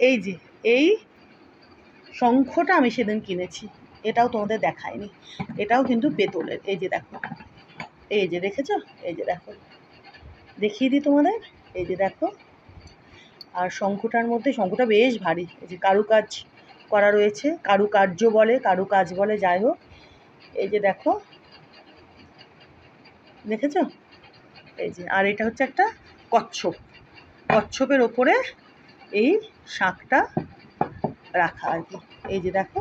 এই যে এই শঙ্খটা আমি সেদিন কিনেছি, এটাও তোমাদের দেখায়নি, এটাও কিন্তু পেতলের। এই যে দেখো, এই যে দেখেছো, এই যে দেখো, দেখিয়ে দিই তোমাদের, এই যে দেখো। আর শঙ্খটার মধ্যে, শঙ্খটা বেশ ভারী, এই যে কারুকাজ করা রয়েছে, কারুকার্য বলে, কারুকাজ বলে, যাই হোক। এই যে দেখো, দেখেছো, এই যে। আর এটা হচ্ছে একটা কচ্ছপ, কচ্ছপের ওপরে এই শাঁখটা রাখা আর কি। এই যে দেখো,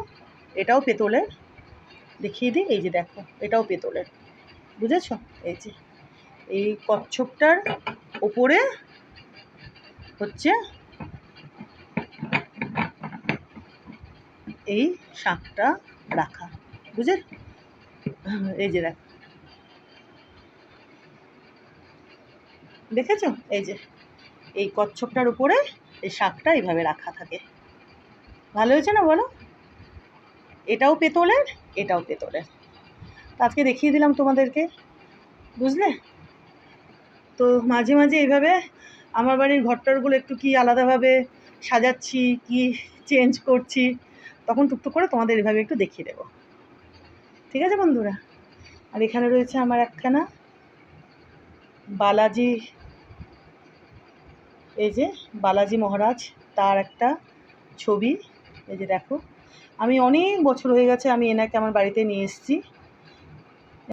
এটাও পেতলের, দেখিয়ে দিই, এই যে দেখো, এটাও পেতলের, বুঝেছো? এই যে এই কচ্ছপটার ওপরে হচ্ছে এই শাঁখটা রাখা, বুঝে? এই যে দেখো, দেখেছো? এই যে এই কচ্ছপটার উপরে এই শাঁখটা এইভাবে রাখা থাকে। ভালো হয়েছে না বলো? এটাও পেতলের, এটাও পেতলের। আজকে দেখিয়ে দিলাম তোমাদেরকে, বুঝলে? তো মাঝে মাঝে এইভাবে আমার বাড়ির ঘরটরগুলো একটু কি আলাদাভাবে সাজাচ্ছি, কি চেঞ্জ করছি, তখন টুকটুক করে তোমাদের এভাবে একটু দেখিয়ে দেবো। ঠিক আছে বন্ধুরা? আর এখানে রয়েছে আমার একখানা বালাজি, এই যে বালাজি মহারাজ, তার একটা ছবি। এই যে দেখো, আমি অনেক বছর হয়ে গেছে আমি এনাকে আমার বাড়িতে নিয়ে এসেছি।